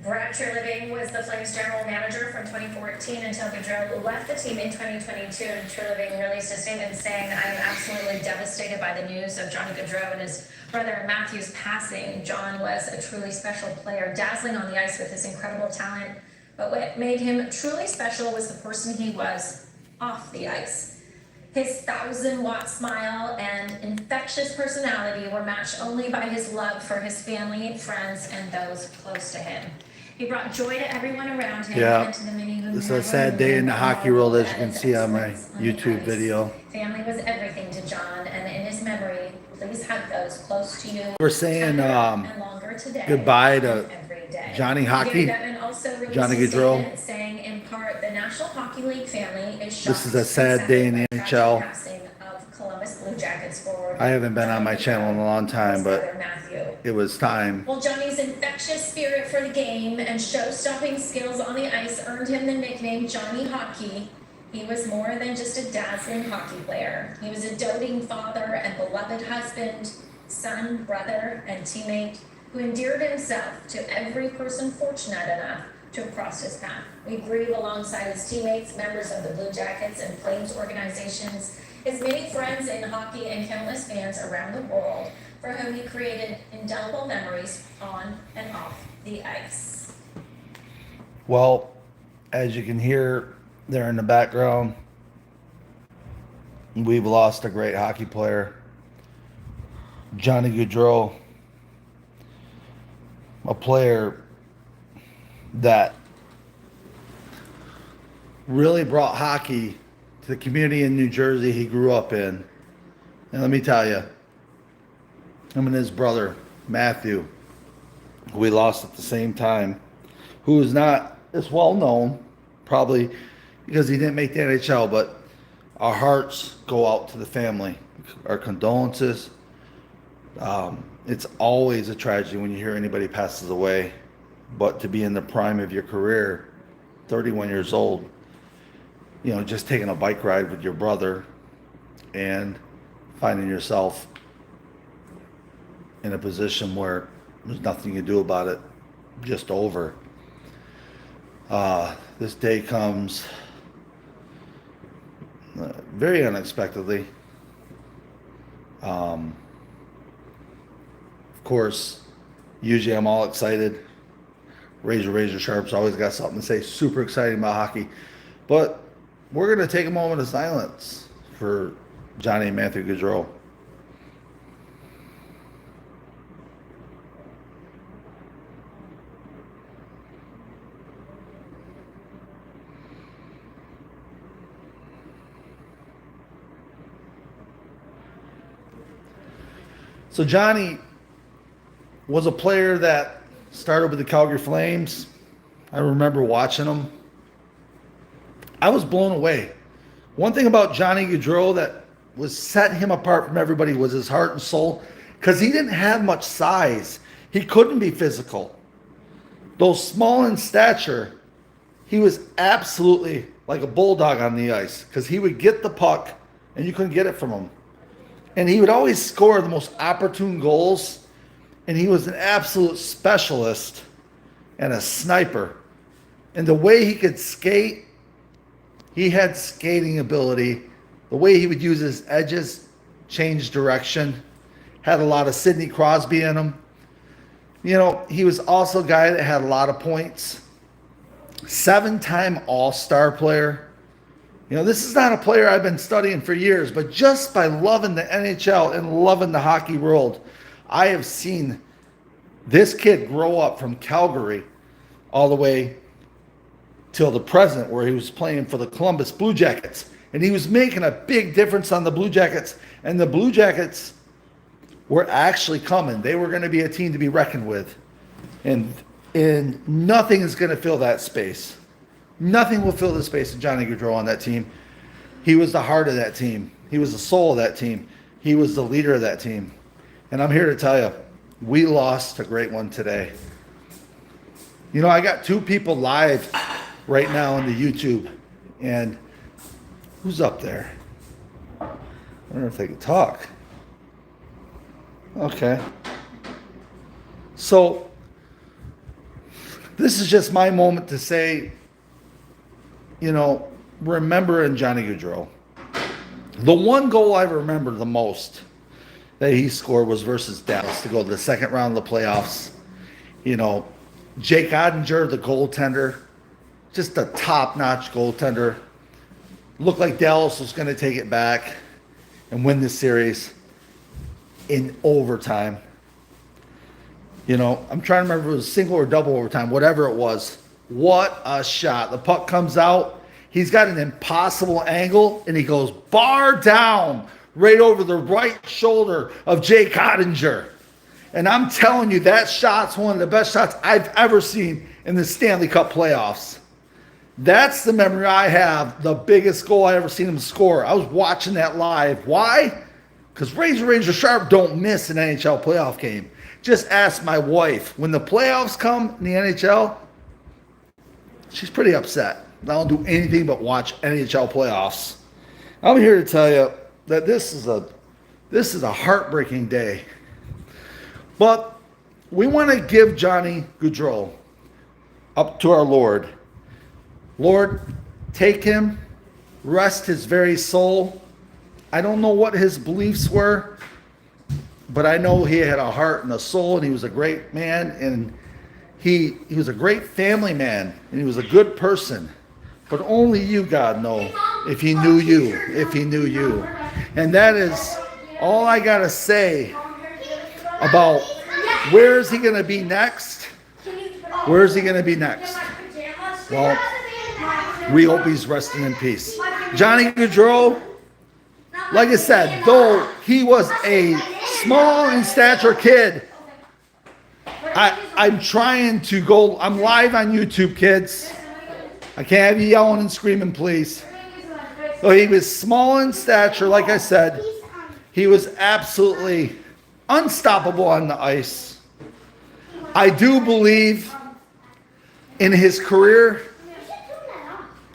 Brad Treliving was the Flames general manager from 2014 until Gaudreau left the team in 2022. And Treliving released a statement saying, "I am absolutely devastated by the news of Johnny Gaudreau and his brother Matthew's passing. John was a truly special player, dazzling on the ice with his incredible talent. But what made him truly special was the person he was off the ice. His 1,000-watt smile and infectious personality were matched only by his love for his family, friends, and those close to him. He brought joy to everyone around him and to the many who This is a sad day in the hockey world, as you can see on my YouTube video. Family was everything to John, and in his memory, please hug those close to you. We're saying goodbye to Johnny Hockey, Johnny Gaudreau. Saying in part, the National Hockey League family is shocked. This is a sad day in the NHL. Blue Jackets forward. I haven't been on my channel in a long time, but it was time. Well, Johnny's infectious spirit for the game and show-stopping skills on the ice earned him the nickname Johnny Hockey. He was more than just a dazzling hockey player. He was a doting father and beloved husband, son, brother, and teammate who endeared himself to every person fortunate enough to have crossed his path. We grieve alongside his teammates, members of the Blue Jackets and Flames organizations, his many friends in hockey, and countless fans around the world for whom he created indelible memories on and off the ice. Well, as you can hear there in the background, we've lost a great hockey player, Johnny Gaudreau, a player that really brought hockey to the community in New Jersey he grew up in. And let me tell you, him and his brother, Matthew, who we lost at the same time, who is not as well known, probably because he didn't make the NHL, but our hearts go out to the family. Our condolences. It's always a tragedy when you hear anybody passes away, but to be in the prime of your career, 31 years old, you know, just taking a bike ride with your brother and finding yourself in a position where there's nothing you can do about it, just over. This day comes very unexpectedly. Of course, usually I'm all excited. Razor Sharp's always got something to say. Super excited about hockey. But we're going to take a moment of silence for Johnny and Matthew Gaudreau. So Johnny was a player that started with the Calgary Flames. I remember watching him. I was blown away. One thing about Johnny Gaudreau that was set him apart from everybody was his heart and soul, because he didn't have much size. He couldn't be physical. Though small in stature, he was absolutely like a bulldog on the ice, because he would get the puck and you couldn't get it from him. And he would always score the most opportune goals, and he was an absolute specialist and a sniper. And the way he could skate, he had skating ability. The way he would use his edges, change direction, had a lot of Sidney Crosby in him. You know, he was also a guy that had a lot of points. 7-time All-Star player. You know, this is not a player I've been studying for years, but just by loving the NHL and loving the hockey world, I have seen this kid grow up from Calgary all the way till the present, where he was playing for the Columbus Blue Jackets. And he was making a big difference on the Blue Jackets. And the Blue Jackets were actually coming. They were going to be a team to be reckoned with. And nothing is going to fill that space. Nothing will fill the space of Johnny Gaudreau on that team. He was the heart of that team. He was the soul of that team. He was the leader of that team. And I'm here to tell you, we lost a great one today. You know, I got 2 people live right now on the YouTube. And who's up there? I wonder if they can talk. Okay. So this is just my moment to say, you know, remembering Johnny Gaudreau. The one goal I remember the most that he scored was versus Dallas to go to the second round of the playoffs. You know, Jake Ottinger, the goaltender, just a top-notch goaltender. Looked like Dallas was going to take it back and win this series in overtime. You know, I'm trying to remember if it was single or double overtime, whatever it was. What a shot. The puck comes out. He's got an impossible angle, and he goes bar down right over the right shoulder of Jake Ottinger. And I'm telling you, that shot's one of the best shots I've ever seen in the Stanley Cup playoffs. That's the memory I have, the biggest goal I ever seen him score. I was watching that live. Why? Because Razor Sharp don't miss an NHL playoff game. Just ask my wife. When the playoffs come in the NHL, she's pretty upset. I don't do anything but watch NHL playoffs. I'm here to tell you that this is a heartbreaking day. But we want to give Johnny Gaudreau up to our Lord. Lord, take him, rest his very soul. I don't know what his beliefs were, but I know he had a heart and a soul, and he was a great man, and he was a great family man, and he was a good person. But only you, God, know if he knew you, if he knew you. And that is all I got to say about where is he going to be next? Where is he going to be next? Well, we hope he's resting in peace. Johnny Gaudreau, like I said, though he was a small in stature kid, I'm trying to go, I'm live on YouTube, kids. I can't have you yelling and screaming, please. Though he was small in stature, like I said, he was absolutely unstoppable on the ice. I do believe in his career,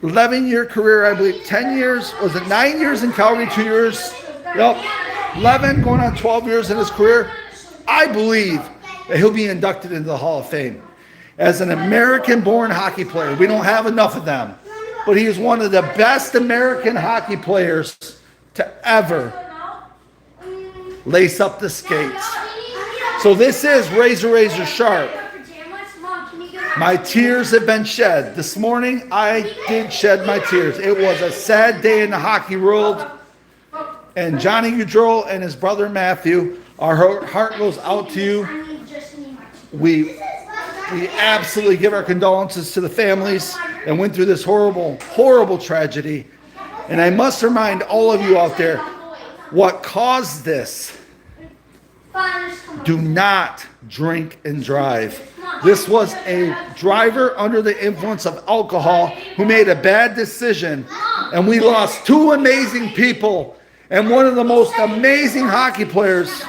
11-year career, I believe, 10 years, was it 9 years in Calgary, 2 years? Yep, 11 going on 12 years in his career. I believe that he'll be inducted into the Hall of Fame. As an American-born hockey player, we don't have enough of them, but he is one of the best American hockey players to ever lace up the skates. So this is Razor Sharp. My tears have been shed. This morning, I did shed my tears. It was a sad day in the hockey world. And Johnny Gaudreau and his brother Matthew, our heart goes out to you. We absolutely give our condolences to the families that went through this horrible, horrible tragedy. And I must remind all of you out there, what caused this? Do not drink and drive. This was a driver under the influence of alcohol who made a bad decision, and we lost two amazing people and one of the most amazing hockey players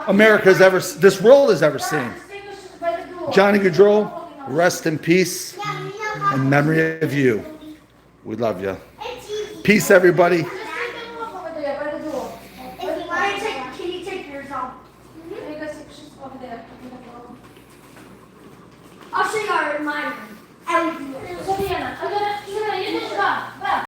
this world has ever seen. Johnny Gaudreau, rest in peace in memory of you. We love you. Peace, everybody. I'll show you our reminder.